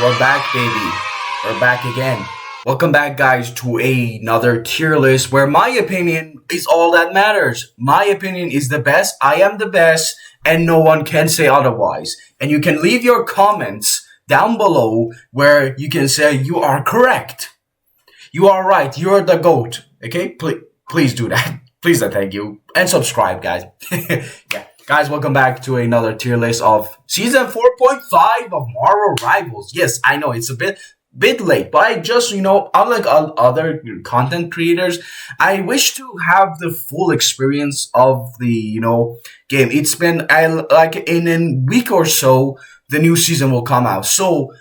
we're back, baby. We're back again. Welcome back, guys, to another tier list where my opinion is all that matters. My opinion is the best. I am the best, and no one can say otherwise. And you can leave your comments down below where you can say you are correct. You are right. You're the GOAT. Okay? Please do that. Please and thank you. And subscribe, guys. Yeah. Guys, welcome back to another tier list of season 4.5 of Marvel Rivals. Yes, I know it's a bit late, but I just, unlike other content creators, I wish to have the full experience of the, game. It's been, like, in a week or so, the new season will come out. So,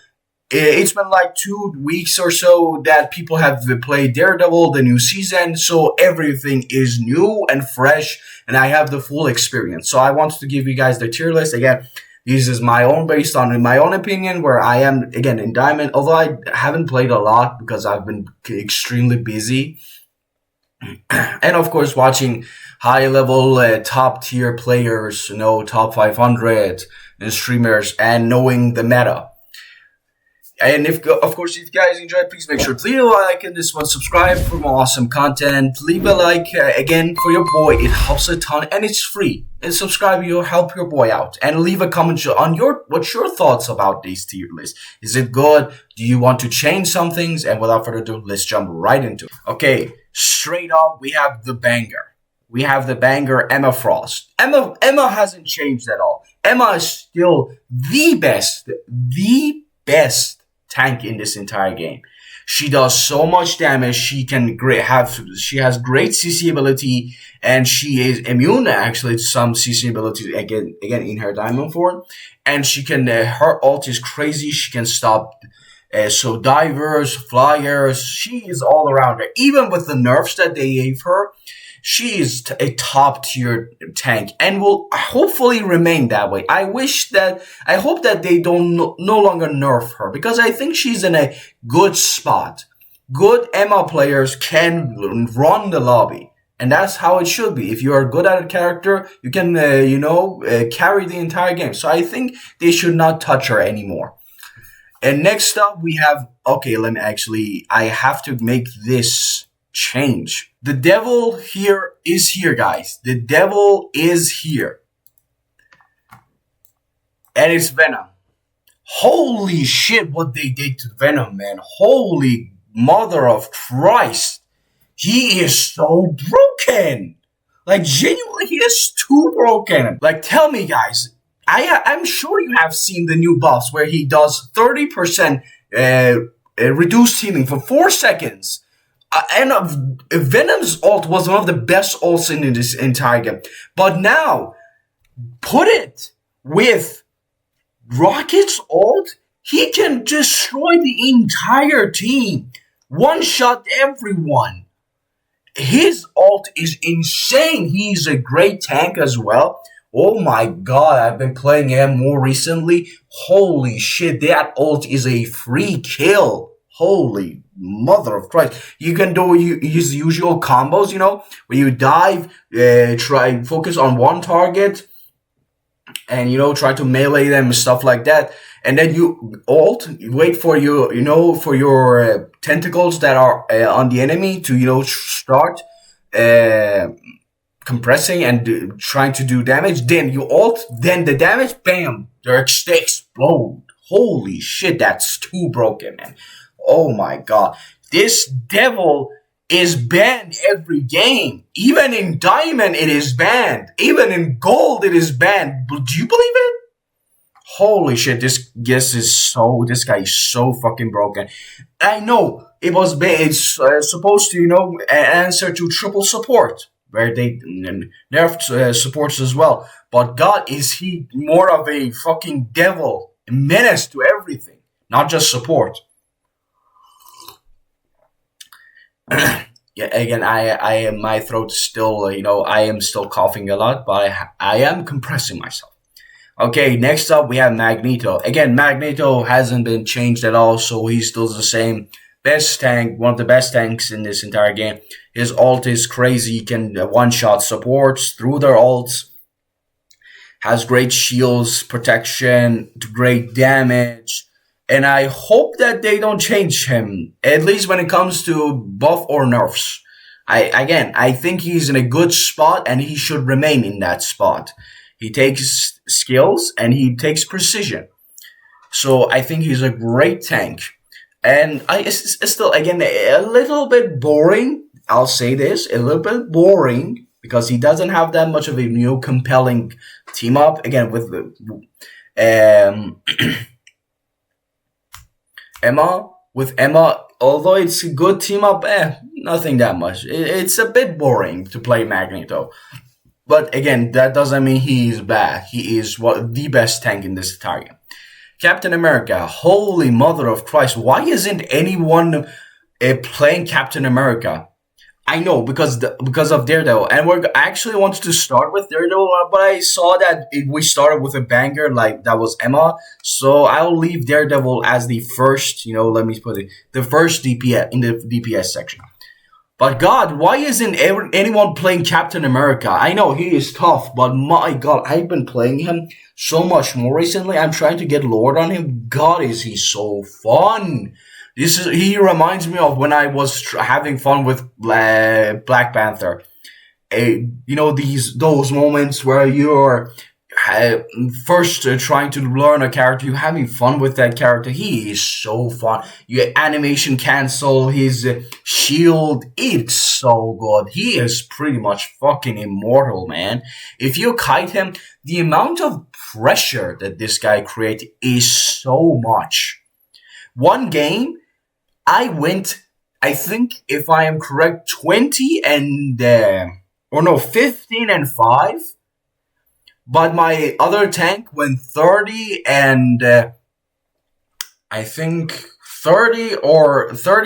it's been like 2 weeks or so that people have played Daredevil, the new season, so everything is new and fresh, and I have the full experience. So I wanted to give you guys the tier list. Again, this is my own, based on my own opinion, where I am, again, in Diamond, although I haven't played a lot because I've been extremely busy. And, of course, watching high-level, top-tier players, top 500 streamers, and knowing the meta. And if you guys enjoyed, please make sure to leave a like in this one, subscribe for more awesome content, leave a like, again, for your boy, it helps a ton, and it's free. And subscribe, you'll help your boy out. And leave a comment on what's your thoughts about this tier list. Is it good? Do you want to change some things? And without further ado, let's jump right into it. Okay, straight up, we have the banger. We have the banger Emma Frost. Emma hasn't changed at all. Emma is still the best tank in this entire game. She does so much damage. She has great CC ability, and she is immune actually to some CC ability again in her diamond form. And she can her ult is crazy. She can stop divers, flyers. She is all around her. Even with the nerfs that they gave her, she is a top-tier tank and will hopefully remain that way. I hope that they don't no longer nerf her, because I think she's in a good spot. Good Emma players can run the lobby, and that's how it should be. If you are good at a character, you can, carry the entire game. So I think they should not touch her anymore. And next up, we have, I have to make this change. The devil is here, guys. The devil is here. And it's Venom. Holy shit, what they did to Venom, man. Holy mother of Christ. He is so broken. Like, genuinely, he is too broken. Like, tell me, guys. I'm sure you have seen the new buffs where he does 30% reduced healing for 4 seconds. And Venom's ult was one of the best ults in this entire game. But now, put it with Rocket's ult, he can destroy the entire team. One-shot everyone. His ult is insane. He's a great tank as well. Oh my god, I've been playing him more recently. Holy shit, that ult is a free kill. Holy mother of Christ. You can do his usual combos, where you dive, focus on one target, and, try to melee them and stuff like that. And then you ult, wait for your tentacles that are on the enemy to, start compressing and trying to do damage. Then you ult, then the damage, bam, they explode. Holy shit, that's too broken, man. Oh my god. This devil is banned every game. Even in Diamond, it is banned. Even in Gold, it is banned. Do you believe it? Holy shit, this guy is so fucking broken. I know, it was it's supposed to, answer to triple support, where they nerfed supports as well. But god, is he more of a fucking devil, a menace to everything, not just support. Yeah, again, my throat is still, I am still coughing a lot, but I am compressing myself. Okay, next up we have Magneto. Again, Magneto hasn't been changed at all, so he's still the same best tank, one of the best tanks in this entire game. His ult is crazy. He can one-shot supports through their ults. Has great shields, protection, great damage. And I hope that they don't change him, at least when it comes to buff or nerfs. I think he's in a good spot and he should remain in that spot. He takes skills and he takes precision. So I think he's a great tank. And it's still, again, a little bit boring. I'll say this, a little bit boring because he doesn't have that much of a new compelling team up. Again, with the Emma, although it's a good team up, nothing that much. It's a bit boring to play Magneto. But again, that doesn't mean he's bad. He is the best tank in this entire game. Captain America, holy mother of Christ, why isn't anyone playing Captain America? I know, because of Daredevil. And I actually wanted to start with Daredevil, but I saw that we started with a banger, like that was Emma. So I'll leave Daredevil as the first, let me put it, the first DPS in the DPS section. But God, why isn't anyone playing Captain America? I know he is tough, but my God, I've been playing him so much more recently. I'm trying to get Lord on him. God, is he so fun. He reminds me of when I was having fun with Black Panther. Those moments where you're first trying to learn a character, you're having fun with that character. He is so fun. Your animation cancel, his shield, it's so good. He is pretty much fucking immortal, man. If you kite him, the amount of pressure that this guy creates is so much. One game, I went, I think, if I am correct, 15 and 5. But my other tank went 30 and I think 30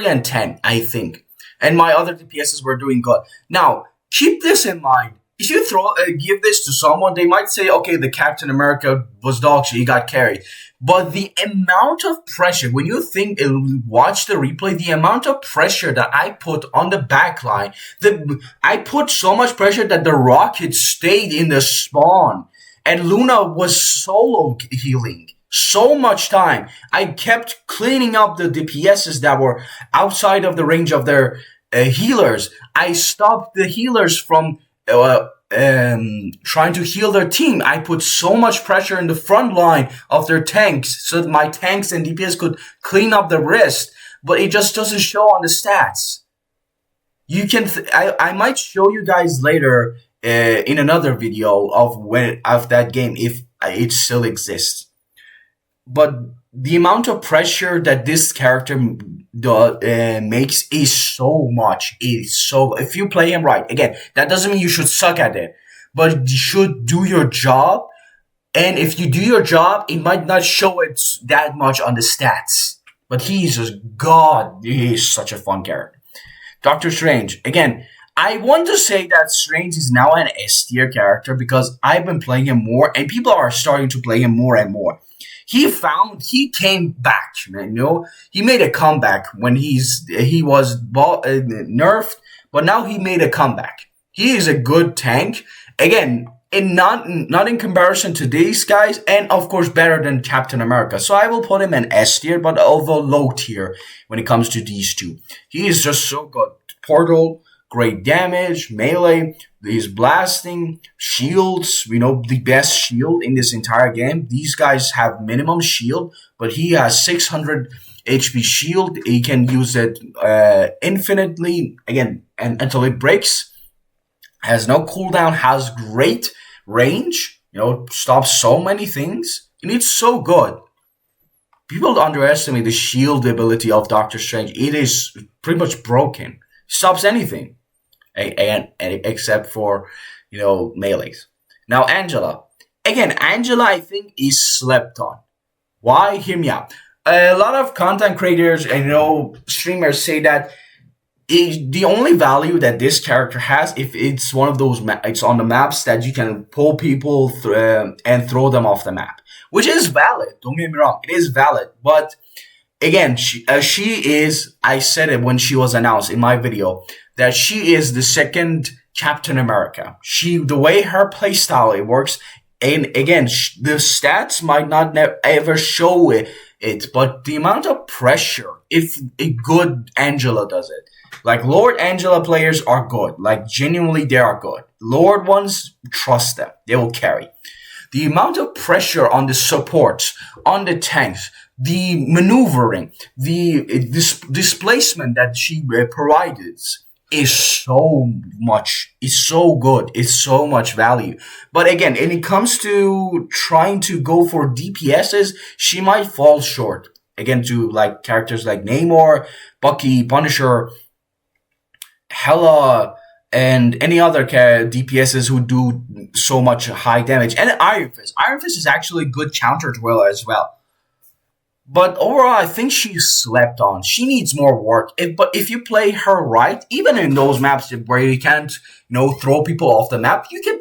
and 10, I think. And my other DPSs were doing good. Now, keep this in mind. If you give this to someone, they might say, okay, the Captain America was dog shit, he got carried. But the amount of pressure, when you watch the replay, the amount of pressure that I put on the back line, I put so much pressure that the rocket stayed in the spawn. And Luna was solo healing. So much time. I kept cleaning up the DPSs that were outside of the range of their healers. I stopped the healers from trying to heal their team. I put so much pressure in the front line of their tanks so that my tanks and DPS could clean up the rest, but it just doesn't show on the stats. You can, I might show you guys later in another video of that game if it still exists. But the amount of pressure that this character makes is so much. If you play him right, again, that doesn't mean you should suck at it, but you should do your job. And if you do your job, it might not show it that much on the stats. But he's just God. He is such a fun character. Dr. Strange, again, I want to say that Strange is now an S tier character because I've been playing him more, and people are starting to play him more and more. He came back, he made a comeback when he was nerfed, but now he made a comeback. He is a good tank. Again, not in comparison to these guys, and of course better than Captain America. So I will put him in S tier, but although low tier when it comes to these two. He is just so good. Portal, great damage, melee, his blasting, shields, the best shield in this entire game. These guys have minimum shield, but he has 600 HP shield. He can use it infinitely, again, and until it breaks. Has no cooldown, has great range, stops so many things, and it's so good. People underestimate the shield ability of Doctor Strange. It is pretty much broken. Stops anything. And except for, melees. Now, Angela. Again, Angela, I think, is slept on. Why? Hear me out. A lot of content creators and, streamers say that the only value that this character has, if it's one of those, it's on the maps that you can pull people and throw them off the map. Which is valid. Don't get me wrong. It is valid. But, again, she is, I said it when she was announced in my video, that she is the second Captain America. The way her playstyle it works, and again, the stats might not ever show it it, but the amount of pressure, if a good Angela does it. Like, Lord Angela players are good. Like, genuinely, they are good. Lord ones, trust them. They will carry. The amount of pressure on the supports, on the tanks, the maneuvering, the displacement that she provides is so good, is so much value. But again, when it comes to trying to go for DPSs, she might fall short. Again, to like characters like Namor, Bucky, Punisher, Hela, and any other DPSs who do so much high damage. And Iron Fist. Iron Fist is actually a good counter to Hela as well. But overall, I think she's slept on. She needs more work. But if you play her right, even in those maps where you can't, throw people off the map, you can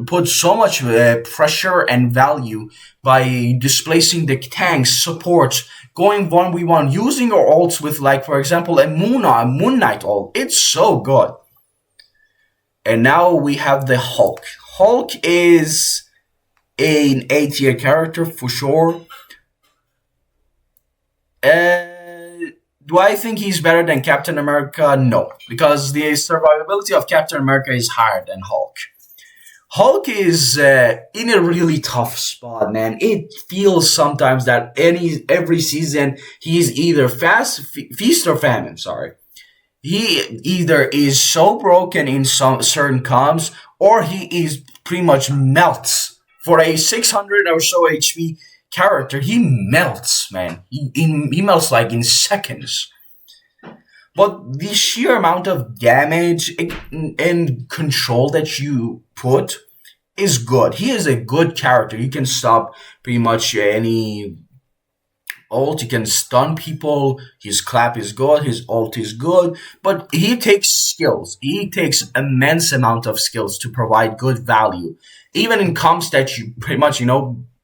put so much pressure and value by displacing the tanks, supports, going 1v1, using your ults with, like, for example, a MoonKnight ult. It's so good. And now we have the Hulk. Hulk is an A-tier character for sure. Do I think he's better than Captain America? No, because the survivability of Captain America is higher than Hulk. Hulk is in a really tough spot, man. It feels sometimes that every season he's either feast or famine. Sorry, he either is so broken in some certain comms, or he is pretty much melts. For a 600 or so HP character, he melts, man. He melts like in seconds. But the sheer amount of damage and control that you put is good. He is a good character. You can stop pretty much any ult. You can stun people. His clap is good. His ult is good. But he takes skills. He takes immense amount of skills to provide good value. Even in comps that you pretty much,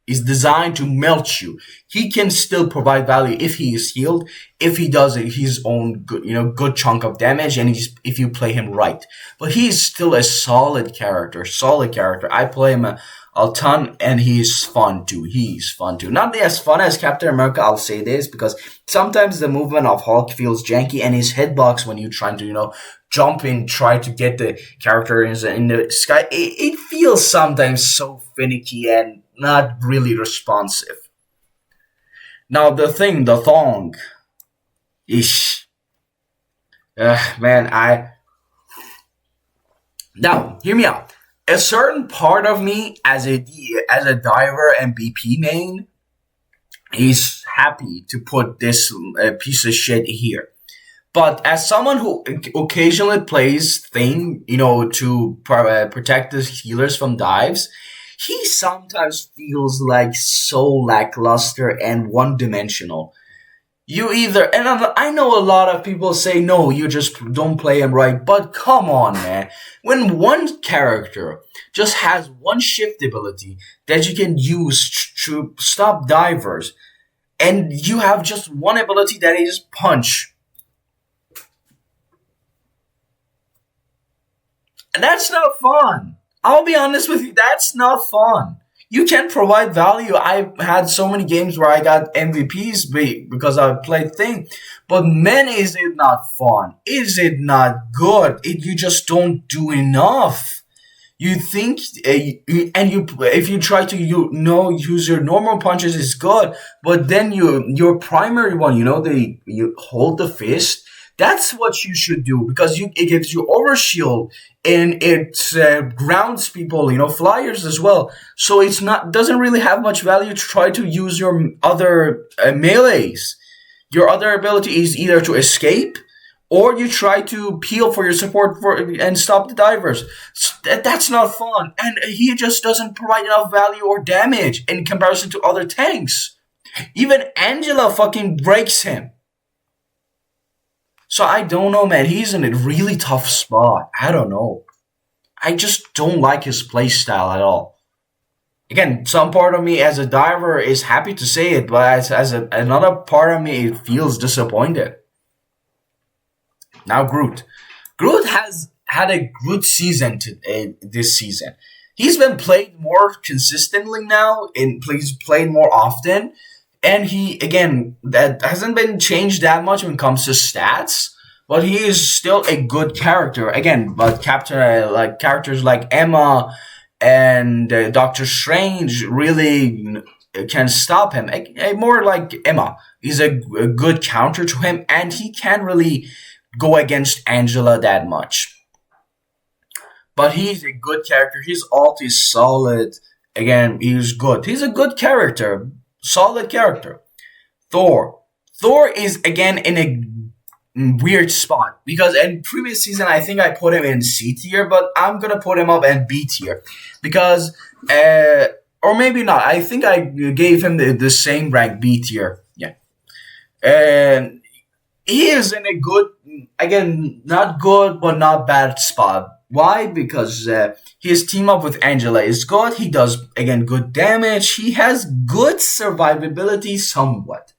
is designed to melt you, he can still provide value if he is healed, if he does his own good chunk of damage, and if you play him right. But he is still a solid character. I play him a ton, and he's fun too. Not as fun as Captain America, I'll say this, because sometimes the movement of Hulk feels janky, and his hitbox when you try to, jump in, try to get the character in the sky, it feels sometimes so finicky and not really responsive. Now the thong. Ish. Man, Now, hear me out. A certain part of me as a diver and BP main is happy to put this piece of shit here. But as someone who occasionally plays Thing, to protect the healers from dives, he sometimes feels like so lackluster and one-dimensional. And I know a lot of people say, no, you just don't play him right, but come on, man. When one character just has one shift ability that you can use to stop divers, and you have just one ability that is punch, and that's not fun. I'll be honest with you, that's not fun. You can provide value. I've had so many games where I got MVPs because I played Thing. But man, is it not fun? Is it not good? You just don't do enough. You think, if you try to, use your normal punches is good, but then your primary one, you hold the fist. That's what you should do, because it gives you overshield and it grounds people, flyers as well. So doesn't really have much value to try to use your other melees. Your other ability is either to escape or you try to peel for your support and stop the divers. That's not fun. And he just doesn't provide enough value or damage in comparison to other tanks. Even Angela fucking breaks him. So I don't know, man. He's in a really tough spot. I don't know. I just don't like his playstyle at all. Again, some part of me as a diver is happy to say it, but another part of me, it feels disappointed. Now Groot. Groot has had a good season this season. He's been played more consistently now, and plays played more often. And he, again, that hasn't been changed that much when it comes to stats, but he is still a good character. Again, but like characters like Emma and Doctor Strange really can stop him. More like Emma. He's a good counter to him, and he can't really go against Angela that much. But he's a good character. His ult is solid. Again, he's good. He's a good character. Solid character. Thor. Thor is, again, in a weird spot. Because in previous season, I think I put him in C tier, but I'm going to put him up in B tier. Because, or maybe not. I think I gave him the same rank, B tier. Yeah. And he is in a good, again, not good, but not bad spot. Why? Because his team up with Angela is good. He does, again, good damage. He has good survivability somewhat.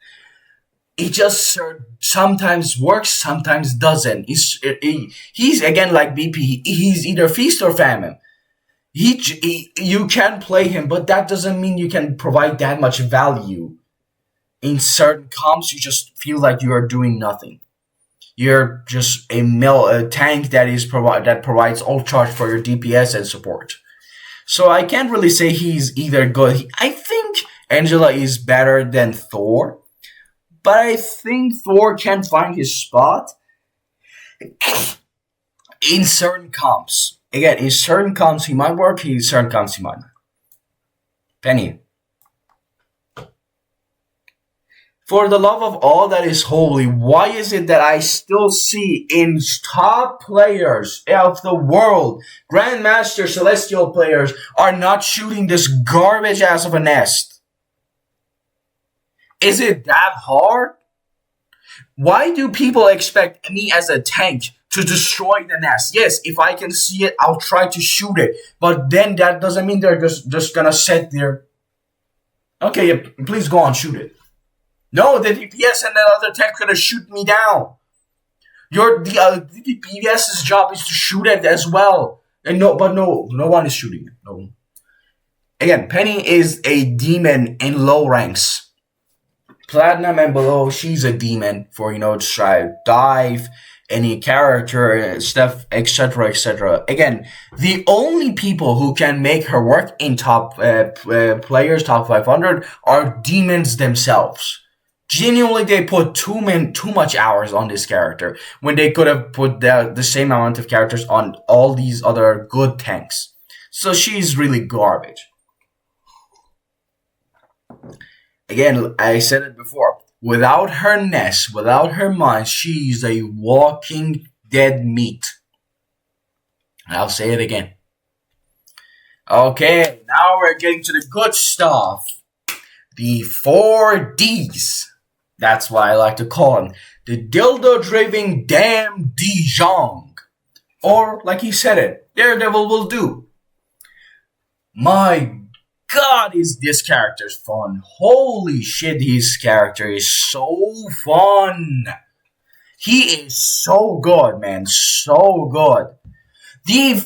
He just sometimes works, sometimes doesn't. He's again, like BP. He's either feast or famine. You can play him, but that doesn't mean you can provide that much value. In certain comps, you just feel like you are doing nothing. You're just a tank that provides all charge for your DPS and support. So I can't really say he's either good. I think Angela is better than Thor, but I think Thor can find his spot in certain comps. Again, in certain comps he might work, in certain comps he might not. Penny. For the love of all that is holy, why is it that I still see in top players of the world, Grandmaster Celestial players, are not shooting this garbage ass of a nest? Is it that hard? Why do people expect me as a tank to destroy the nest? Yes, if I can see it, I'll try to shoot it. But then that doesn't mean they're just gonna sit there. Okay, yeah, please go on, shoot it. No, the DPS and that other tank gonna shoot me down. The DPS's job is to shoot it as well. And no one is shooting it. No. Again, Penny is a demon in low ranks. Platinum and below, she's a demon for, to try to dive, any character, stuff, etc., etc. Again, the only people who can make her work in top players, top 500, are demons themselves. Genuinely, they put too much hours on this character when they could have put the same amount of characters on all these other good tanks. So she's really garbage. Again, I said it before. Without her nest, without her mind, she's a walking dead meat. I'll say it again. Okay, now we're getting to the good stuff. The 4Ds. That's why I like to call him the dildo-driven damn Dijong. Or, like he said it, Daredevil will do. My God, is this character fun. Holy shit, his character is so fun. He is so good, man. So good. He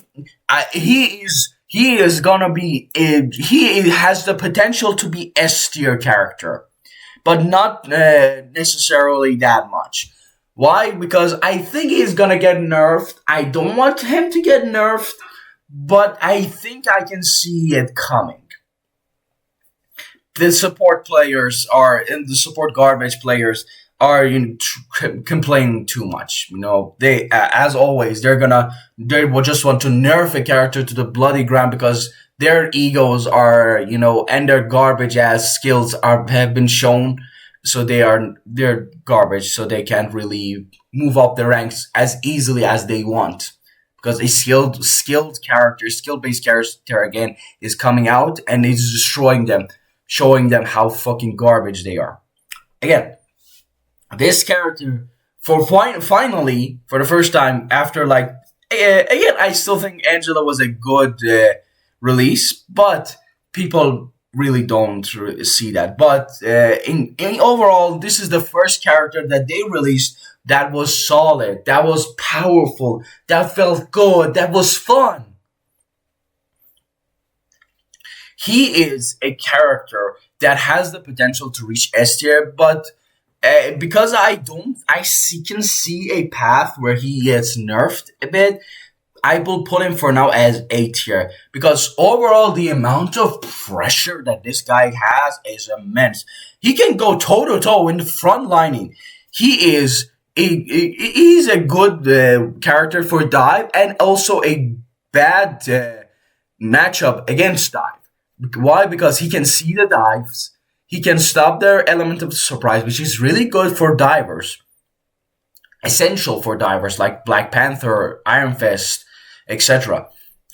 is gonna be, he has the potential to be S tier character. But not necessarily that much. Why? Because I think he's gonna get nerfed. I don't want him to get nerfed, but I think I can see it coming. The support garbage players are complaining too much. They, as always, they will just want to nerf a character to the bloody ground because their egos are, and their garbage ass skills have been shown, so they're garbage, so they can't really move up the ranks as easily as they want. Because a skill-based character again is coming out and is destroying them, showing them how fucking garbage they are. Again, this character finally for the first time after again, I still think Angela was a good release, but people really don't see that. But in overall, this is the first character that they released that was solid, that was powerful, that felt good, that was fun. He is a character that has the potential to reach S tier, but because can see a path where he gets nerfed a bit. I will put him for now as A tier because overall the amount of pressure that this guy has is immense. He can go toe to toe in the front lining. He's a good character for dive and also a bad matchup against dive. Why? Because he can see the dives. He can stop their element of surprise, which is really good for divers. Essential for divers like Black Panther, Iron Fist, etc.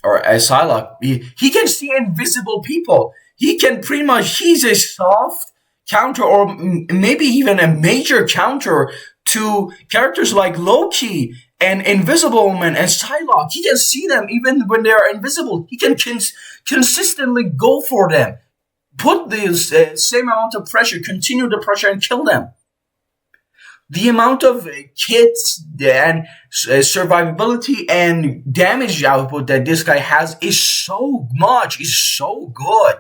Or Psylocke. He can see invisible people. He's a soft counter or maybe even a major counter to characters like Loki and Invisible Woman and Psylocke. He can see them even when they are invisible. He can consistently go for them. Put the same amount of pressure, continue the pressure and kill them. The amount of kits and survivability and damage output that this guy has is so good.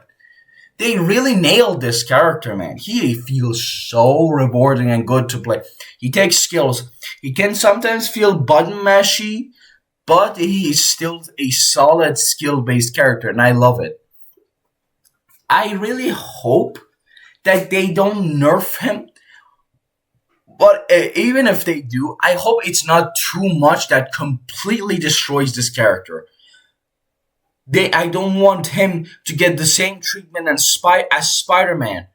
They really nailed this character, man. He feels so rewarding and good to play. He takes skills. He can sometimes feel button mashy, but he is still a solid skill-based character, and I love it. I really hope that they don't nerf him. But even if they do, I hope it's not too much that completely destroys this character. I don't want him to get the same treatment as Spider-Man.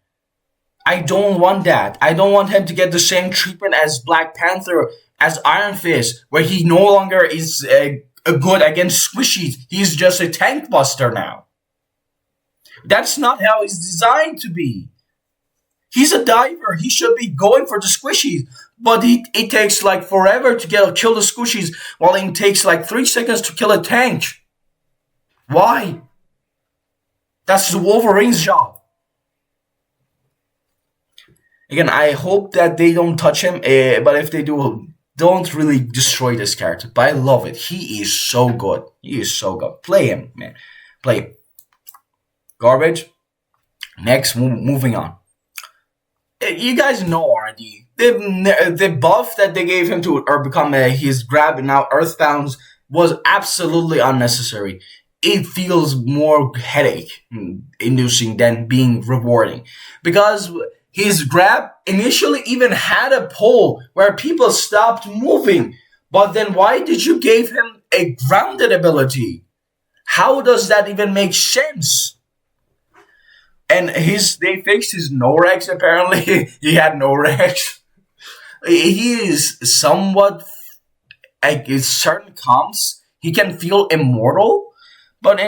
I don't want that. I don't want him to get the same treatment as Black Panther, as Iron Fist, where he no longer is good against squishies. He's just a tank buster now. That's not how he's designed to be. He's a diver. He should be going for the squishies. But it takes like forever to kill the squishies, while it takes like 3 seconds to kill a tank. Why? That's Wolverine's job. Again, I hope that they don't touch him. But if they do, don't really destroy this character. But I love it. He is so good. He is so good. Play him, man. Play him. Garbage. Next, moving on. You guys know already. The buff that they gave him to or become his grab and now Earthbound was absolutely unnecessary. It feels more headache inducing than being rewarding. Because his grab initially even had a pull where people stopped moving. But then why did you give him a grounded ability? How does that even make sense? And they fixed his no-rex, apparently. He had no-rex. He is somewhat, like, in certain comps, he can feel immortal. But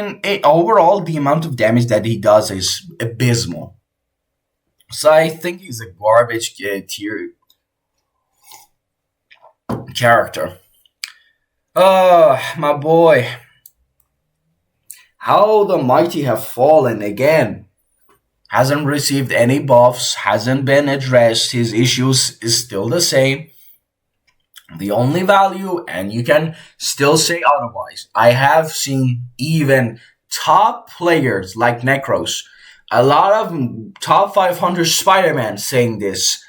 overall, the amount of damage that he does is abysmal. So I think he's a garbage tier character. My boy. How the mighty have fallen again. Hasn't received any buffs, hasn't been addressed, his issues is still the same. The only value, and you can still say otherwise, I have seen even top players like Necros, a lot of top 500 Spider-Man saying this.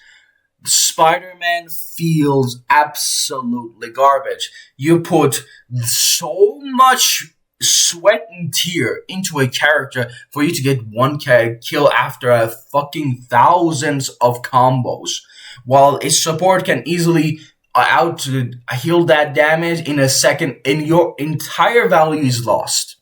Spider-Man feels absolutely garbage. You put so much sweat and tear into a character for you to get one kill after a fucking thousands of combos, while a support can easily heal that damage in a second and your entire value is lost.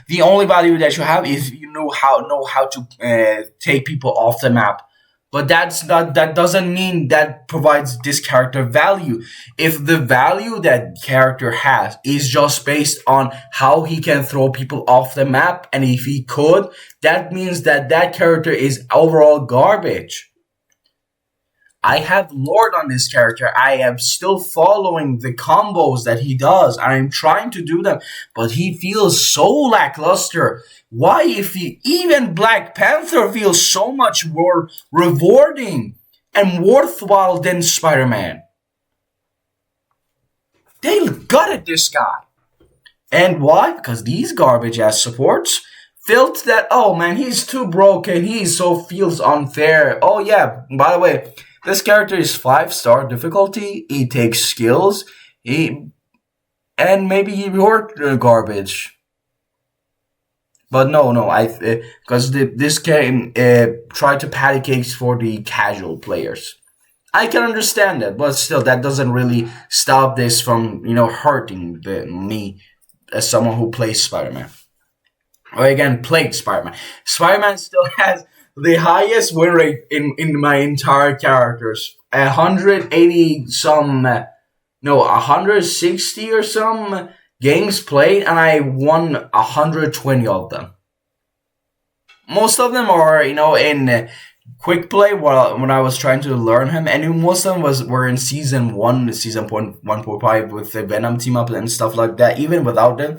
The only value that you have is you know how to take people off the map. But that doesn't mean that provides this character value. If the value that character has is just based on how he can throw people off the map, and if he could, that means that character is overall garbage. I have Lord on this character. I am still following the combos that he does. I'm trying to do them, but he feels so lackluster. Why, if even Black Panther feels so much more rewarding and worthwhile than Spider-Man? They gutted this guy. And why? Because these garbage ass supports felt that, oh man, he's too broken, he so feels unfair. Oh yeah, by the way, this character is 5-star difficulty, he takes skills, and maybe he worked garbage. But no, because this game tried to patty cakes for the casual players. I can understand that, but still, that doesn't really stop this from, hurting me as someone who plays Spider-Man. Or again, played Spider-Man. Spider-Man still has the highest win rate in my entire characters. 180 some, 160 or some games played, and I won 120 of them. Most of them are, in quick play when I was trying to learn him, and most of them were in season 1, season 1.5 with the Venom team up and stuff like that. Even without them,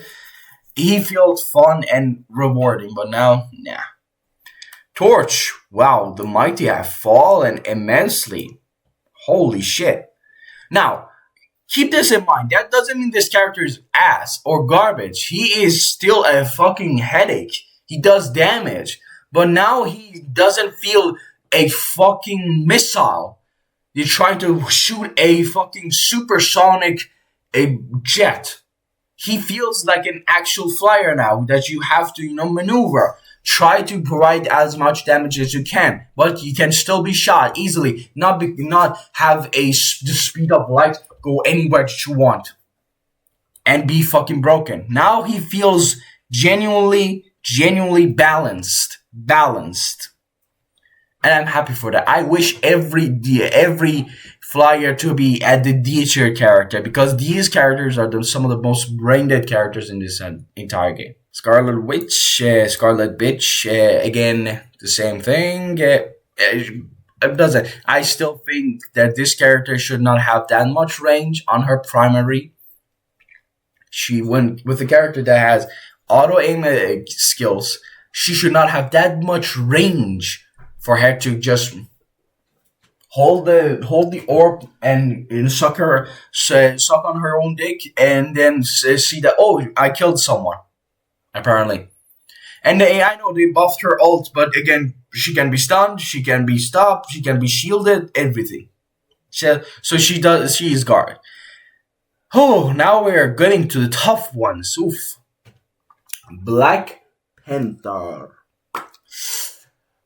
he feels fun and rewarding, but now, nah. Torch, wow, the mighty have fallen immensely. Holy shit. Now, keep this in mind. That doesn't mean this character is ass or garbage. He is still a fucking headache. He does damage. But now he doesn't feel a fucking missile. You're trying to shoot a fucking supersonic jet. He feels like an actual flyer now that you have to, maneuver. Try to provide as much damage as you can, but you can still be shot easily. Not have the speed of light go anywhere that you want, and be fucking broken. Now he feels genuinely balanced, and I'm happy for that. I wish every flyer to be at the D tier character, because these characters are some of the most brain dead characters in this entire game. Scarlet Witch, Scarlet Bitch, again, the same thing. It doesn't. I still think that this character should not have that much range on her primary. She went with a character that has auto aim skills. She should not have that much range for her to just hold the orb and suck on her own dick, and then see that, oh, I killed someone. Apparently. And I know they buffed her ult, but again, she can be stunned, she can be stopped, she can be shielded, everything. So she is guarded. Oh, now we're getting to the tough ones. Oof. Black Panther.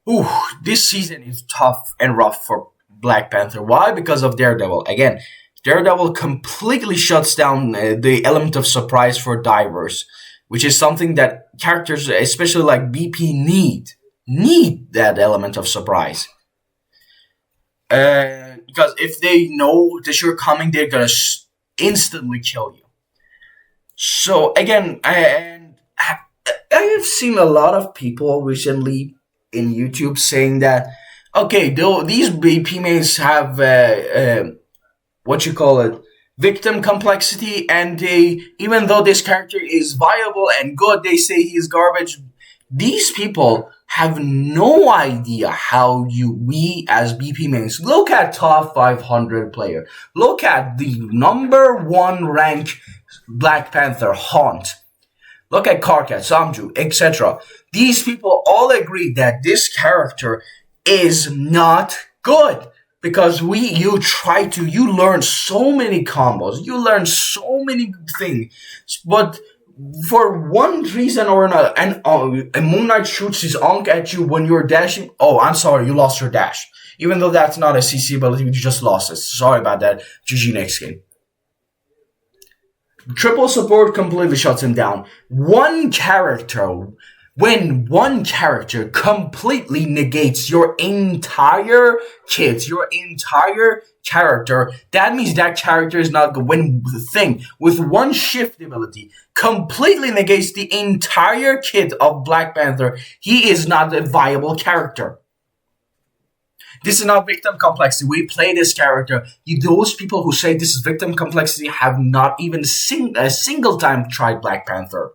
Ooh, this season is tough and rough for Black Panther. Why? Because of Daredevil. Again, Daredevil completely shuts down the element of surprise for divers, which is something that characters, especially like BP, need that element of surprise. Because if they know that you're coming, they're gonna instantly kill you. So again, I have seen a lot of people recently in YouTube saying that, okay, these BP mains have victim complexity, and even though this character is viable and good, they say he is garbage. These people have no idea how we as BP mains look at top 500 player. Look at the number 1 rank Black Panther, Haunt. Look at Karkat, Samju, etc. These people all agree that this character is not good. Because you learn so many combos, you learn so many things, but for one reason or another, and MoonKnight shoots his Ankh at you when you're dashing. Oh, I'm sorry, you lost your dash. Even though that's not a CC ability, you just lost it. Sorry about that. GG next game. Triple support completely shuts him down. When one character completely negates your entire kit, your entire character, that means that character is not good. When the thing with one shift ability completely negates the entire kit of Black Panther, he is not a viable character. This is not victim complexity. We play this character. Those people who say this is victim complexity have not even a single time tried Black Panther.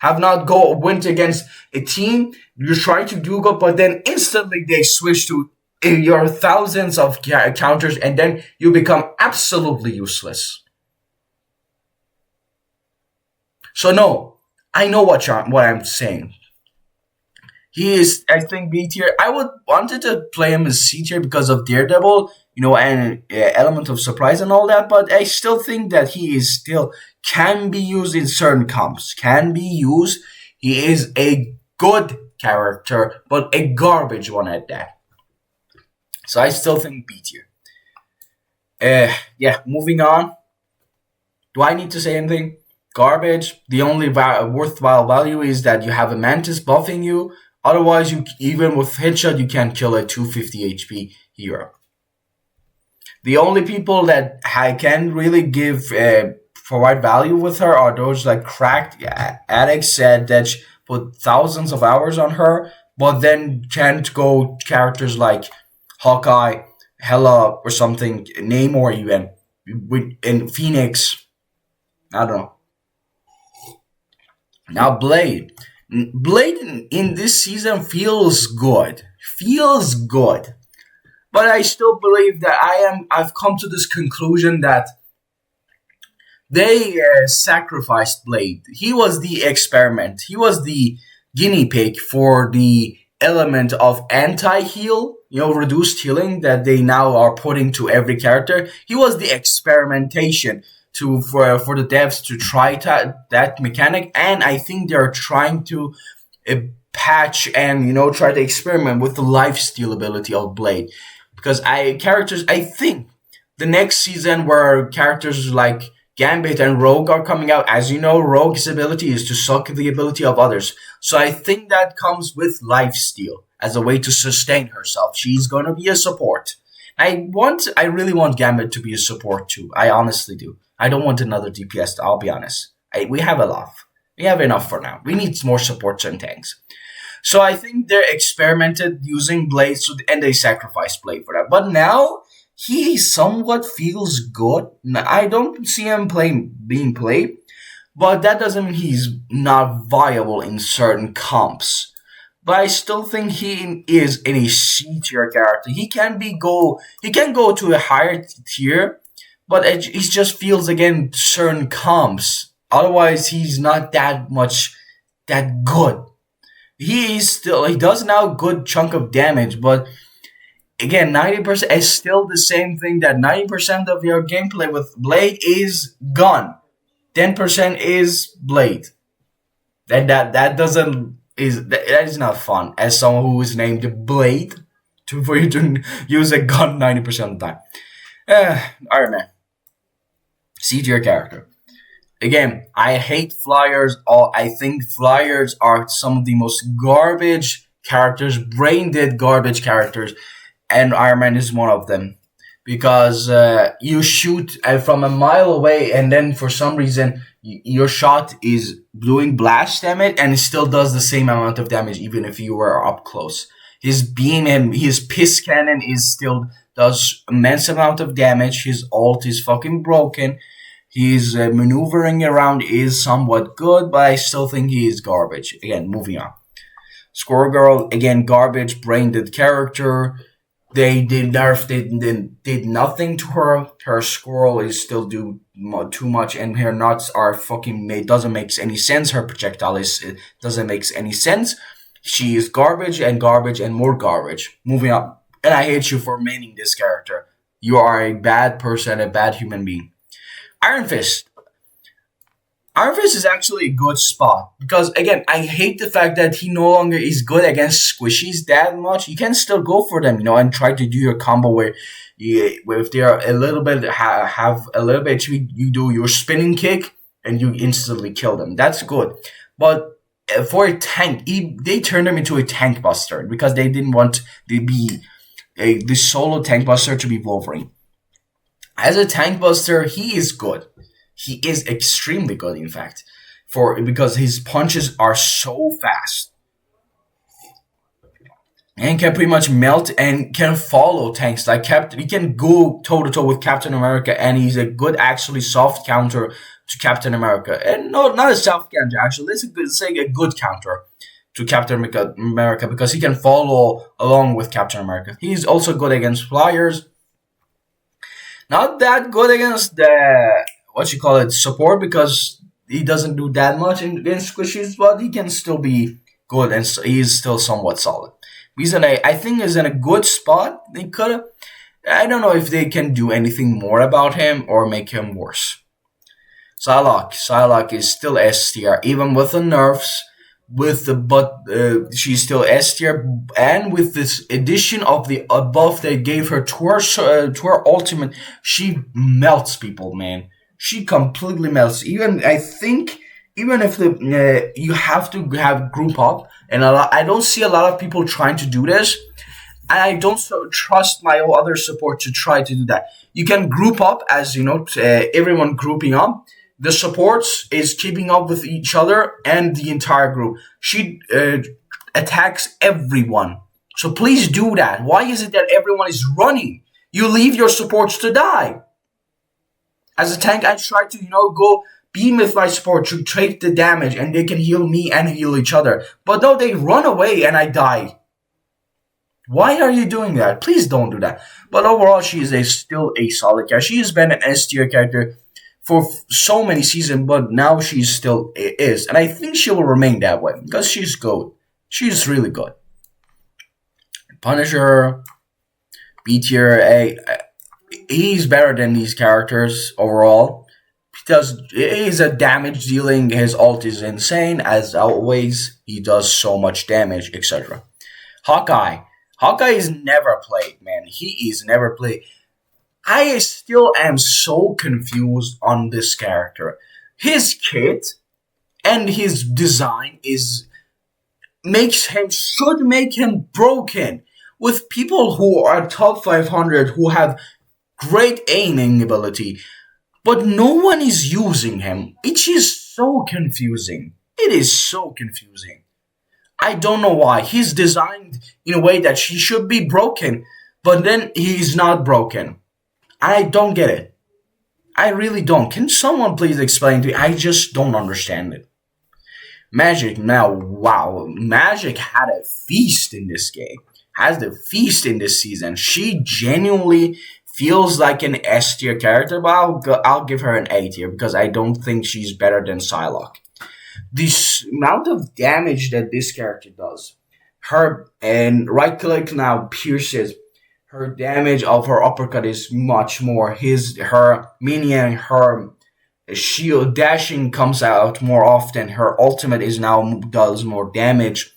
Have not went against a team. You're trying to do good, but then instantly they switch to your thousands of counters, and then you become absolutely useless. So no, I know what I'm saying. He is, I think, B tier. I would wanted to play him as C tier because of Daredevil, and element of surprise and all that. But I still think that he is still can be used in certain comps. Can be used. He is a good character, but a garbage one at that. So I still think B tier. Yeah. Moving on. Do I need to say anything? Garbage. The only worthwhile value is that you have a Mantis buffing you. Otherwise, you even with headshot, you can't kill a 250 HP hero. The only people that I can really give provide value with her are those like cracked addicts that put thousands of hours on her, but then can't go characters like Hawkeye, Hela, or something, Namor even, in Phoenix. I don't know. Now Blade. Blade in this season feels good. Feels good. But I still believe that I've come to this conclusion that they sacrificed Blade. He was the experiment. He was the guinea pig for the element of anti-heal, reduced healing that they now are putting to every character. He was the experimentation for the devs to try that mechanic, and I think they're trying to patch and try to experiment with the lifesteal ability of Blade, because I think the next season where characters like Gambit and Rogue are coming out, as you know, Rogue's ability is to suck the ability of others, so I think that comes with lifesteal as a way to sustain herself. She's gonna be a support. I really want Gambit to be a support too. I honestly do. I don't want another DPS. I'll be honest. We have enough. We have enough for now. We need more supports and tanks. So I think they experimented using Blade, and they sacrificed Blade for that. But now he somewhat feels good. I don't see him being played, but that doesn't mean he's not viable in certain comps. But I still think he is in a C tier character. He can go to a higher tier, but it just feels again certain comps. Otherwise, he's not that good. He does now a good chunk of damage, but again, 90% is still the same thing, that 90% of your gameplay with Blade is gun. 10% is Blade. That is not fun as someone who is named Blade for you to use a gun 90% of the time. Ironman. C tier character. Again, I hate flyers. I think flyers are some of the most garbage characters, brain dead garbage characters, and Iron Man is one of them. Because you shoot from a mile away, and then for some reason your shot is doing blast damage, and it still does the same amount of damage even if you were up close. His beam and his piss cannon still does immense amount of damage. His ult is fucking broken. His maneuvering around is somewhat good, but I still think he is garbage. Again, moving on. Squirrel Girl, again, garbage, brain dead character. They did nothing to her. Her squirrel is still do too much, and her nuts are fucking made. Doesn't make any sense. Her projectile doesn't make any sense. She is garbage and more garbage. Moving on. And I hate you for maining this character. You are a bad person, a bad human being. Iron Fist. Iron Fist is actually a good spot because, again, I hate the fact that he no longer is good against squishies that much. You can still go for them, and try to do your combo where if they are a little bit have a little bit HP, you do your spinning kick and you instantly kill them. That's good, but for a tank, they turned him into a tank buster because they didn't want to be the solo tank buster to be Wolverine. As a tank buster, he is good. He is extremely good, in fact, because his punches are so fast and can pretty much melt and can follow tanks. He can go toe to toe with Captain America, and he's a good, actually soft counter to Captain America. And no, not a soft counter. Actually, let's say a good counter to Captain America because he can follow along with Captain America. He's also good against flyers. Not that good against the support, because he doesn't do that much in squishies, but he can still be good, and he's still somewhat solid. I think he's in a good spot. They could have. I don't know if they can do anything more about him or make him worse. Psylocke is still S tier, even with the nerfs. She's still S tier, and with this addition of the buff they gave her to her ultimate, she melts people, man. She completely melts. Even if you have to have group up, and I don't see a lot of people trying to do this. And I don't trust my other support to try to do that. You can group up as everyone grouping up. The supports is keeping up with each other and the entire group. She attacks everyone. So please do that. Why is it that everyone is running? You leave your supports to die. As a tank, I try to, go beam with my support to take the damage and they can heal me and heal each other. But no, they run away and I die. Why are you doing that? Please don't do that. But overall, she is still a solid character. She has been an S tier character for so many seasons, but now she still is. And I think she will remain that way because she's good. She's really good. Punisher, B tier, he's better than these characters overall. He's a damage dealing. His ult is insane. As always, he does so much damage, etc. Hawkeye is never played, man. He is never played. I still am so confused on this character. His kit and his design should make him broken. With people who are top 500 who have great aiming ability, but no one is using him. It is so confusing. It is so confusing. I don't know why. He's designed in a way that he should be broken, but then he's not broken. I don't get it. I really don't. Can someone please explain to me? I just don't understand it. Magik, now, wow. Magik had a feast in this game. Has the feast in this season. She genuinely feels like an S tier character, but I'll give her an A tier because I don't think she's better than Psylocke. The amount of damage that this character does, her and right click now pierces. Her damage of her uppercut is much more. Her shield dashing comes out more often. Her ultimate does more damage.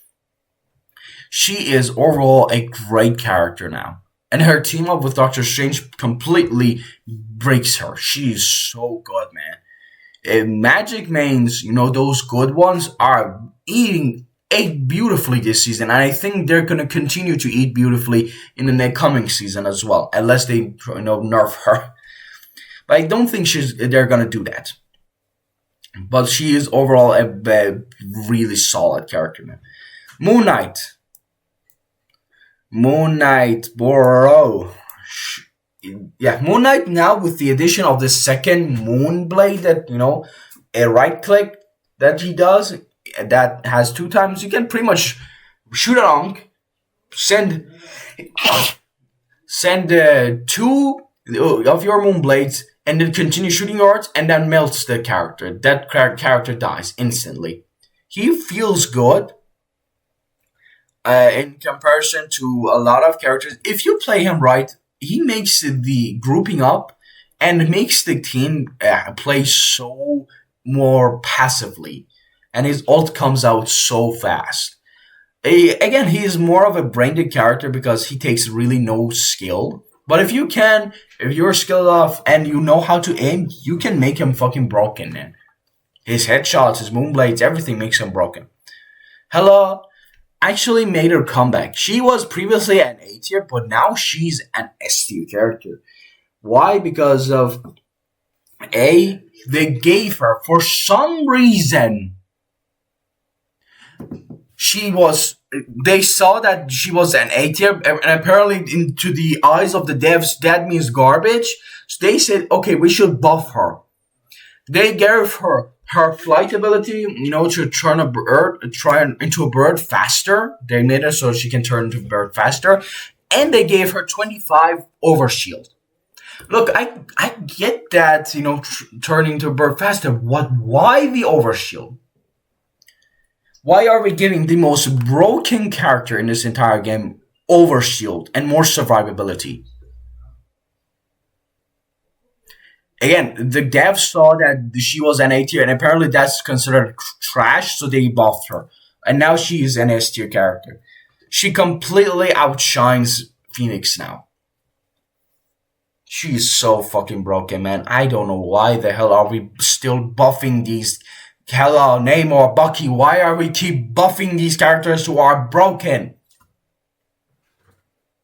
She is overall a great character now. And her team up with Dr.Strange completely breaks her. She is so good, man. Magik mains, those good ones are ate beautifully this season, and I think they're going to continue to eat beautifully in the next coming season as well, unless they nerf her. But I don't think they're going to do that. But she is overall a really solid character now. MoonKnight, bro. Yeah, MoonKnight now with the addition of the second moon blade that, a right click that he does, that has 2 times, you can pretty much shoot along, send 2 of your moon blades, and then continue shooting yours, and then melts the character. That character dies instantly. He feels good in comparison to a lot of characters. If you play him right, he makes the grouping up and makes the team play so more passively. And his ult comes out so fast. Again, he is more of a brain-dead character because he takes really no skill. But if you're skilled enough and you know how to aim, you can make him fucking broken, man. His headshots, his moonblades, everything makes him broken. Hela actually made her comeback. She was previously an A tier, but now she's an S tier character. Why? Because of they gave her, for some reason, they saw that she was an A tier, and apparently into the eyes of the devs, that means garbage. So they said, okay, we should buff her. They gave her flight ability, to turn into a bird faster. They made her so she can turn into a bird faster. And they gave her 25 overshield. Look, I get that, turning to bird faster. What? Why the overshield? Why are we giving the most broken character in this entire game overshield and more survivability? Again, the devs saw that she was an A tier, and apparently that's considered trash, so they buffed her. And now she is an S tier character. She completely outshines Phoenix now. She is so fucking broken, man. I don't know why the hell are we still buffing these. Hela, Namor, Bucky, why are we keep buffing these characters who are broken?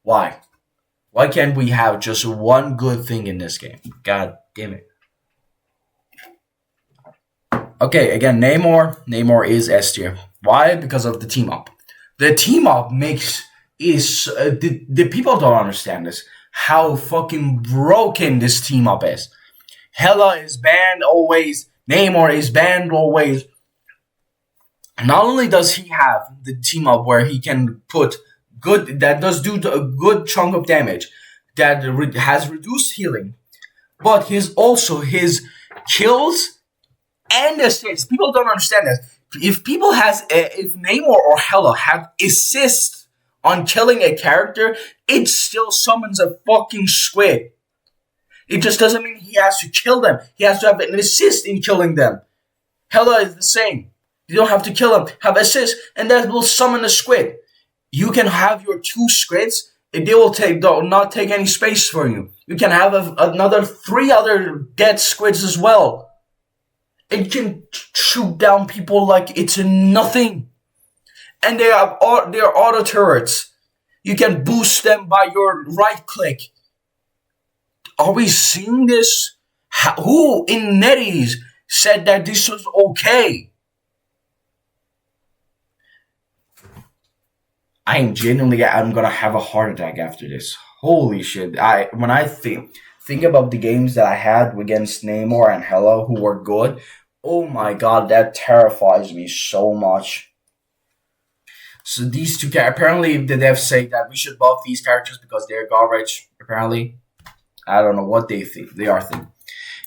Why? Why can't we have just one good thing in this game? God damn it. Okay, again, Namor is S tier. Why? Because of the team up. The team up makes is the people don't understand this. How fucking broken this team up is. Hela is banned always. Namor is banned always. Not only does he have the team up where he can put good that does do a good chunk of damage that has reduced healing, but his kills and assists. People don't understand that. If Namor or Hela have assists on killing a character, it still summons a fucking squid. It just doesn't mean he has to kill them. He has to have an assist in killing them. Hela is the same. You don't have to kill them. Have assist, and that will summon a squid. You can have your two squids, and they will not take any space for you. You can have another 3 other dead squids as well. And you can shoot down people like it's nothing. And they are auto turrets. You can boost them by your right click. Are we seeing this? Who in NetEase said that this was okay? I'm gonna have a heart attack after this. Holy shit! When I think about the games that I had against Namor and Hela who were good, oh my god, that terrifies me so much. So these two apparently the devs say that we should buff these characters because they're garbage. Apparently, I don't know what they think. They are thinking.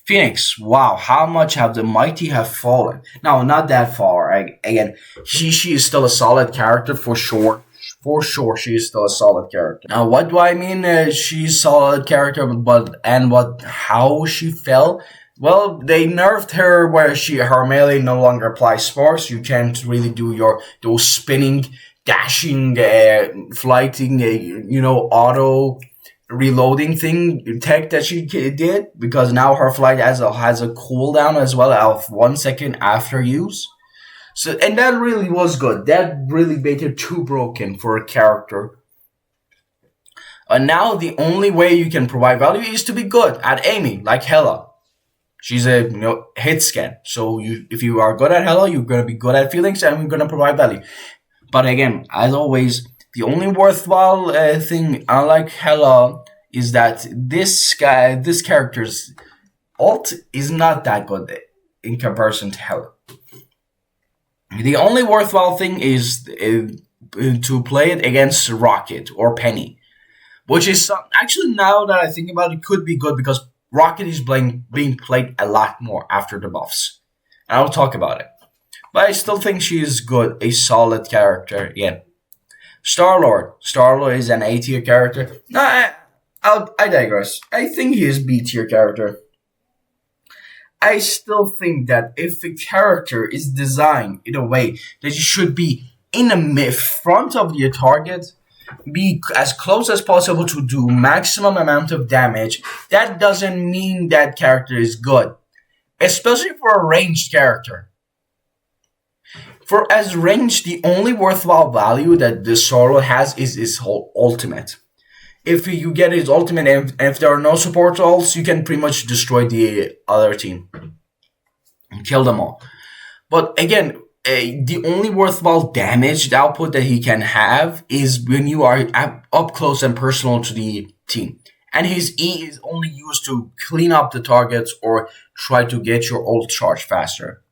Phoenix, wow, how much have the mighty have fallen? No, not that far. Again, she is still a solid character for sure. For sure, she is still a solid character. Now, what do I mean? She's a solid character, how she fell? Well, they nerfed her where her melee no longer applies sparks. You can't really do those spinning, dashing, flighting, auto reloading thing tech that she did, because now her flight has a cooldown as well of 1 second after use. So, and that really was good. That really made her too broken for a character. And now the only way you can provide value is to be good at aiming, like Hela. She's a hit scan. So if you are good at Hela, you're gonna be good at feelings, and you're gonna provide value. But again, as always, the only worthwhile thing, unlike Hela, is that this character's ult is not that good in comparison to Hela. The only worthwhile thing is to play it against Rocket or Penny, which is actually, now that I think about it, could be good because Rocket is being played a lot more after the buffs. And I'll talk about it. But I still think she is good, a solid character. Again, Starlord is an A tier character. No, I digress. I think he is B tier character. I still think that if the character is designed in a way that you should be in the front of your target, be as close as possible to do maximum amount of damage, that doesn't mean that character is good. Especially for a ranged character. For as ranged, the only worthwhile value that the Sorrow has is his whole ultimate. If you get his ultimate, and if there are no support ults, you can pretty much destroy the other team and kill them all. But again, the only worthwhile damage output that he can have is when you are up close and personal to the team. And his E is only used to clean up the targets or try to get your ult charge faster.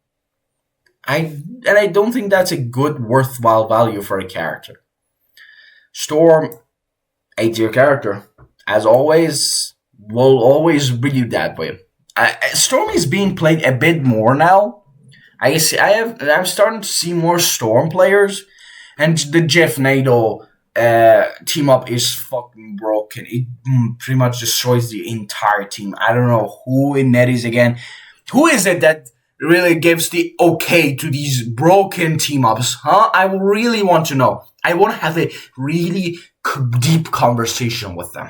I don't think that's a good worthwhile value for a character. Storm, A tier character. As always, will always be that way. Storm is being played a bit more now. I see. I'm starting to see more Storm players, and the Jeff Nato team up is fucking broken. It pretty much destroys the entire team. I don't know who in net is again. Who is it that really gives the okay to these broken team ups? Huh? I really want to know. I want to have a really deep conversation with them.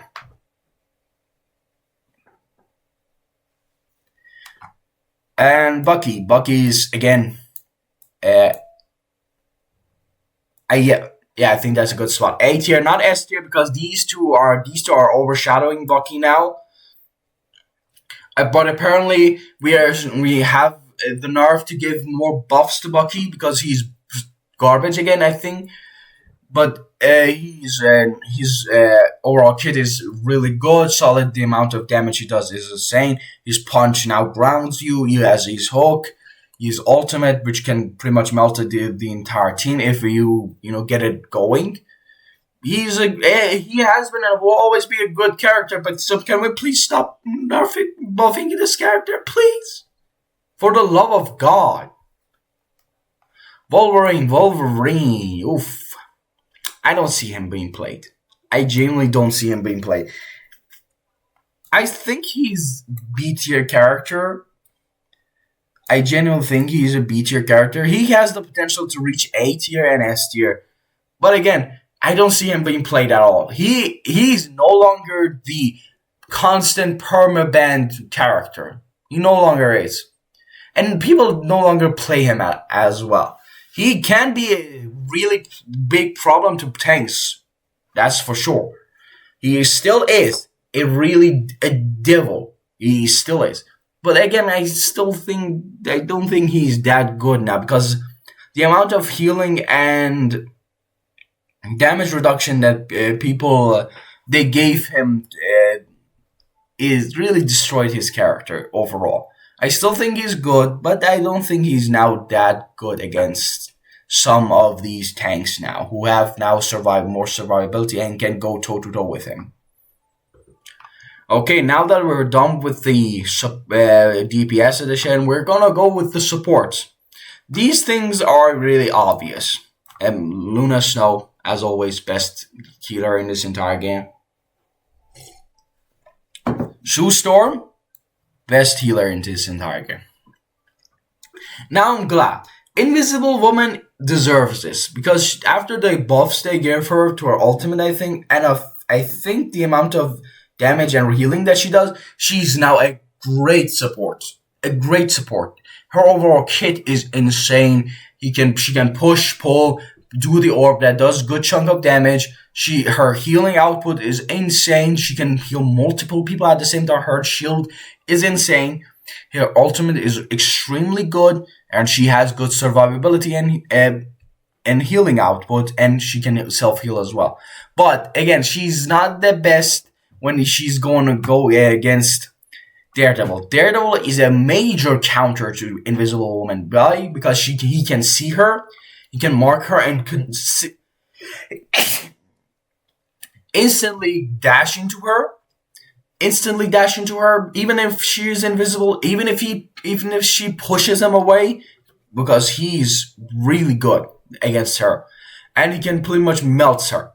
And Bucky's again. I think that's a good spot. A tier, not S tier, because these two are overshadowing Bucky now. But apparently we have the nerve to give more buffs to Bucky because he's garbage again, I think. But his overall kit is really good, solid. The amount of damage he does is insane. His punch now grounds you. He has his hook, his ultimate, which can pretty much melt the entire team if you get it going. He has been and will always be a good character. But can we please stop buffing this character, please? For the love of God. Wolverine. Oof. I don't see him being played. I genuinely don't see him being played. I think he's B tier character. I genuinely think he's a B tier character. He has the potential to reach A tier and S tier. But again, I don't see him being played at all. He's no longer the constant perma-banned character. He no longer is. And people no longer play him as well. He can be a really big problem to tanks. That's for sure. He still is a devil. He still is. But again, I don't think he's that good now because the amount of healing and damage reduction that people they gave him is really destroyed his character overall. I still think he's good, but I don't think he's now that good against some of these tanks now who have now more survivability and can go toe to toe with him. Okay, now that we're done with the DPS edition, we're gonna go with the supports. These things are really obvious. Luna Snow, as always, best healer in this entire game. Sue Storm, best healer in this entire game. Now I'm glad. Invisible Woman deserves this because after the buffs they gave her to her ultimate, I think the amount of damage and healing that she does, she's now a great support. Her overall kit is insane. She can push, pull, do the orb that does good chunk of damage. Her healing output is insane. She can heal multiple people at the same time. Her shield is insane. Her ultimate is extremely good, and she has good survivability and healing output, and she can self-heal as well. But again, she's not the best when she's going to go against Daredevil. Daredevil is a major counter to Invisible Woman. Why? Because he can see her, he can mark her, and can instantly dash into her. Even if she is invisible, even if she pushes him away, because he's really good against her, and he can pretty much melt her.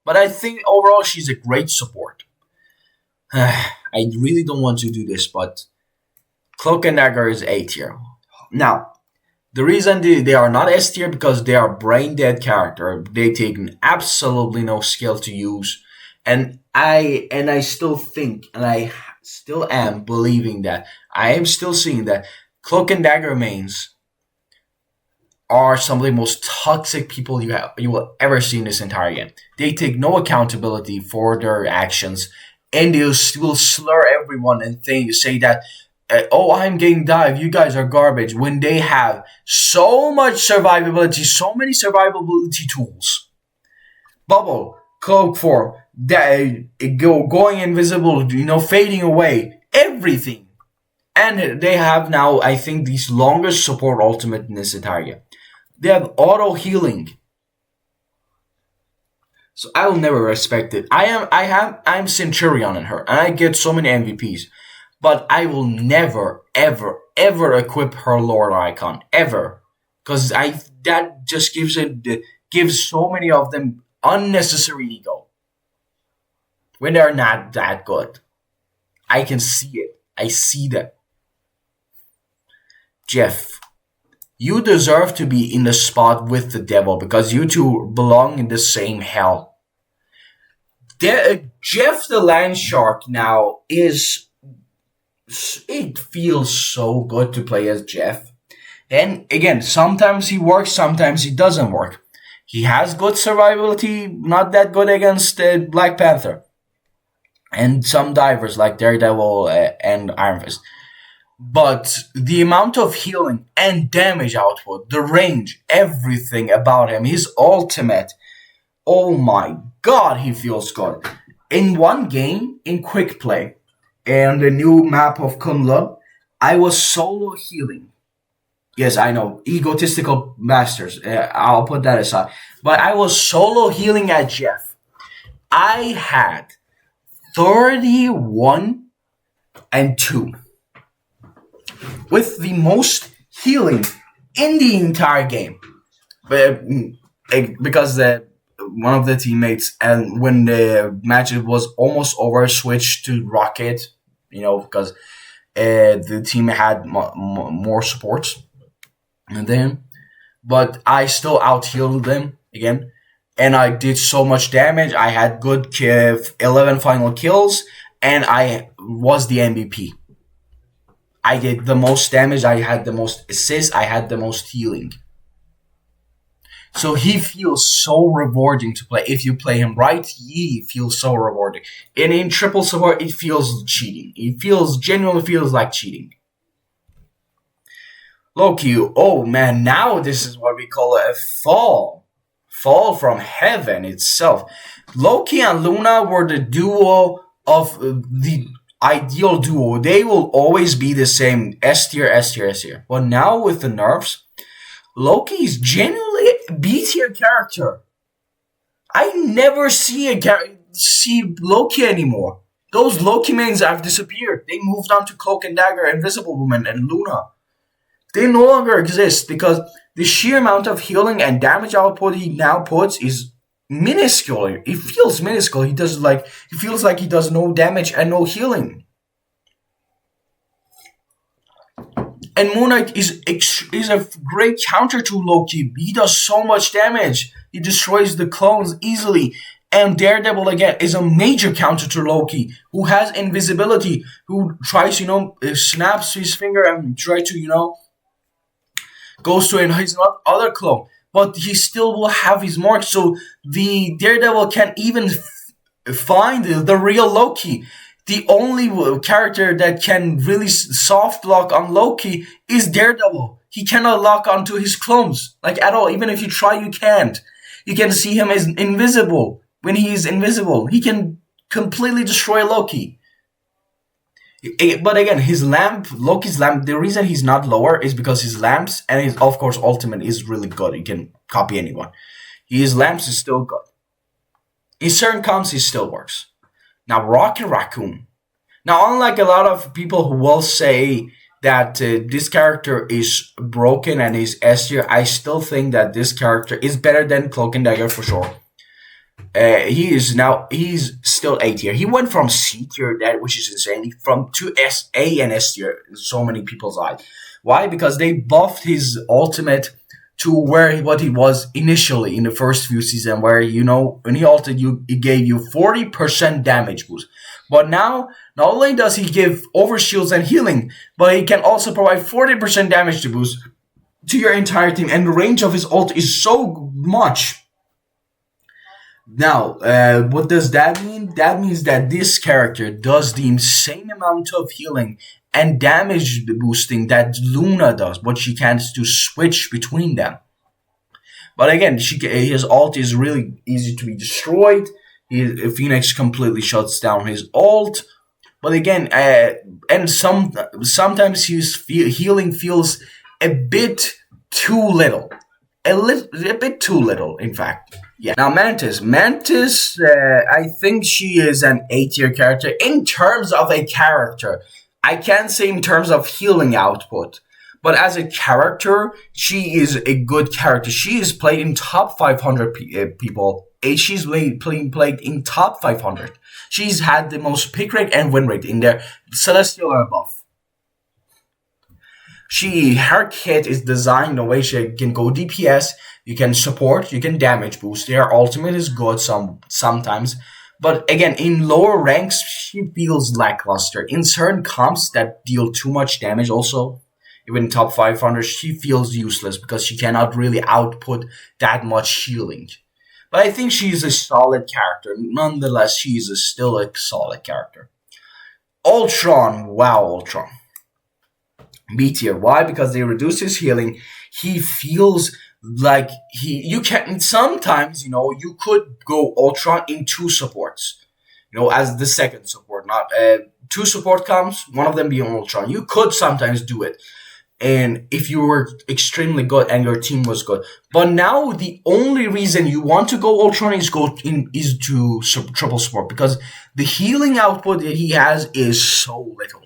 But I think overall she's a great support. I really don't want to do this, but Cloak and Dagger is A tier. Now, the reason they are not S tier because they are brain dead character. They take absolutely no skill to use. And I still think, and I still am believing that, I am still seeing that Cloak and Dagger mains are some of the most toxic people you will ever see in this entire game. They take no accountability for their actions, and they will slur everyone and say that, I'm getting dive, you guys are garbage, when they have so much survivability, so many survivability tools. Bubble, cloak form, going invisible, fading away, everything. And they have now, I think, the longest support ultimate in this entire game. They have auto healing. So I will never respect it. I'm Centurion in her, and I get so many MVPs. But I will never, ever, ever equip her Lord icon. Ever. Because that just gives so many of them unnecessary ego. When they're not that good. I can see it. I see that. Jeff, you deserve to be in the spot with the devil because you two belong in the same hell. Jeff the Land Shark now is. It feels so good to play as Jeff. And again, sometimes he works, sometimes he doesn't work. He has good survivability, not that good against Black Panther. And some divers like Daredevil and Iron Fist. But the amount of healing and damage output, the range, everything about him, his ultimate, oh my god, he feels good. In one game, in quick play, and the new map of Kunlun, I was solo healing. Yes, I know, egotistical masters. I'll put that aside. But I was solo healing at Jeff. I had 31 and 2. With the most healing in the entire game. Because one of the teammates, and when the match was almost over, switched to Rocket, because the team had more supports than them. But I still out-healed them again. And I did so much damage. I had good 11 final kills. And I was the MVP. I did the most damage. I had the most assists. I had the most healing. So he feels so rewarding to play. If you play him right, he feels so rewarding. And in triple support, it feels cheating. It genuinely feels like cheating. Loki, oh man, now this is what we call a fall. Fall from heaven itself. Loki and Luna were the duo of the ideal duo. They will always be the same S tier, S tier, S tier. But now with the nerfs, Loki is genuinely a B tier character. I never see Loki anymore. Those Loki mains have disappeared. They moved on to Cloak and Dagger, Invisible Woman, and Luna. They no longer exist because the sheer amount of healing and damage output he now puts is minuscule. It feels minuscule. It feels like he does no damage and no healing. And MoonKnight is a great counter to Loki. He does so much damage. He destroys the clones easily. And Daredevil, again, is a major counter to Loki, who has invisibility, who tries, snaps his finger and tries to, goes to his other clone. But he still will have his mark, so the Daredevil can't even find the real Loki. The only character that can really soft lock on Loki is Daredevil. He cannot lock onto his clones, at all. Even if you try, you can't. You can see him as invisible. When he is invisible, he can completely destroy Loki. But again, Loki's lamp, the reason he's not lower is because his lamps and his, of course, ultimate is really good. He can copy anyone. His lamps is still good. In certain comps, he still works. Now, Rocket Raccoon. Now, unlike a lot of people who will say that this character is broken and is S tier, I still think that this character is better than Cloak and Dagger for sure. He's still A tier. He went from C tier, which is insane, to A and S tier in so many people's eyes. Why? Because they buffed his ultimate to what he was initially in the first few seasons, where when he ulted it gave you 40% damage boost. But now, not only does he give overshields and healing, but he can also provide 40% damage boost to your entire team, and the range of his ult is so much. Now, what does that mean? That means that this character does the same amount of healing and damage boosting that Luna does, but she can't switch between them. But again, his ult is really easy to be destroyed. Phoenix completely shuts down his ult. But again, and sometimes his healing feels a bit too little. a bit too little, in fact. Yeah. Now, Mantis, I think she is an A-tier character in terms of a character. I can't say in terms of healing output, but as a character, she is a good character. She is played in top 500 people. She's played in top 500. She's had the most pick rate and win rate in there, Celestial and above. Her kit is designed the way she can go DPS, you can support, you can damage boost. Her ultimate is good sometimes. But again, in lower ranks, she feels lackluster. In certain comps that deal too much damage also, even in top 500, she feels useless because she cannot really output that much healing. But I think she's a solid character. Nonetheless, she's still a solid character. Ultron, wow, Ultron. B tier. Why? Because they reduce his healing. He feels like you can sometimes, you could go Ultron in two supports, as the second support, not two support comes, one of them being Ultron. You could sometimes do it, and if you were extremely good and your team was good. But now the only reason you want to go Ultron is to triple support, because the healing output that he has is so little.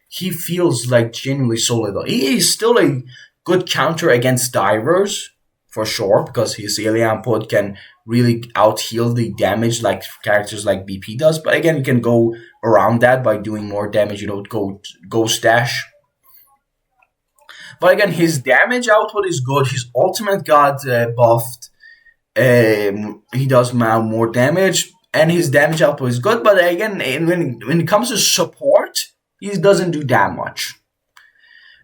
He feels like genuinely so little. He is still a good counter against divers, for sure, because his healing output can really out-heal the damage like characters like BP does. But again, you can go around that by doing more damage. Go Ghost Dash. But again, his damage output is good. His ultimate got buffed. He does now more damage, and his damage output is good. But again, when it comes to support, he doesn't do that much.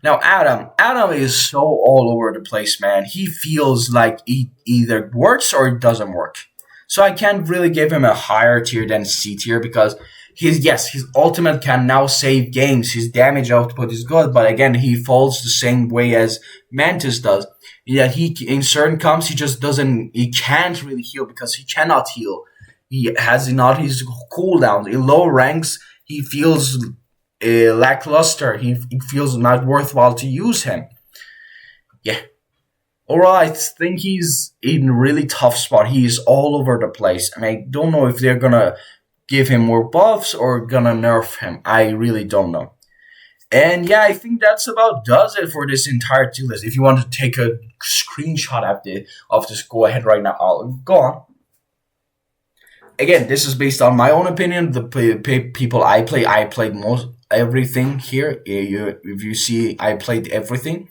Now, Adam is so all over the place, man. He feels like he either works or it doesn't work. So I can't really give him a higher tier than C tier, because his ultimate can now save games. His damage output is good, but again, he falls the same way as Mantis does. Yeah, in certain comps, he can't really heal because he cannot heal. He has not his cooldowns. In low ranks, he feels lackluster. He feels not worthwhile to use him. Yeah. Alright, I think he's in a really tough spot. He's all over the place. And I don't know if they're gonna give him more buffs or gonna nerf him. I really don't know. And yeah, I think that's about does it for this entire tier list. If you want to take a screenshot of this, go ahead right now. I'll go on. Again, this is based on my own opinion. The people I played most everything here. If you see, I played everything.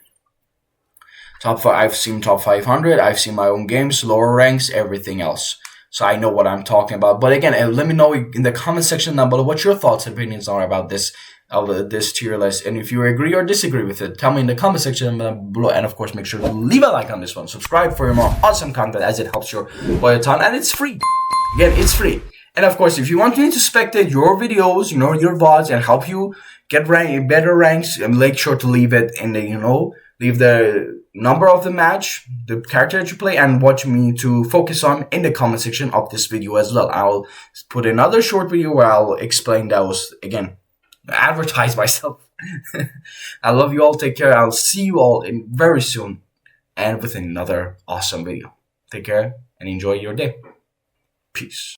I've seen top 500. I've seen my own games, lower ranks, everything else. So I know what I'm talking about. But again, let me know in the comment section down below what your thoughts and opinions are about this tier list. And if you agree or disagree with it, tell me in the comment section down below. And of course, make sure to leave a like on this one. Subscribe for more awesome content, as it helps your boy a ton. And it's free. Again, it's free. And of course, if you want me to spectate your videos, your VODs, and help you get better ranks, make sure to leave it in the, leave the number of the match, the character that you play, and watch me to focus on in the comment section of this video as well. I'll put another short video where I'll explain those again, advertise myself. I love you all. Take care. I'll see you all very soon, and with another awesome video. Take care and enjoy your day. Peace.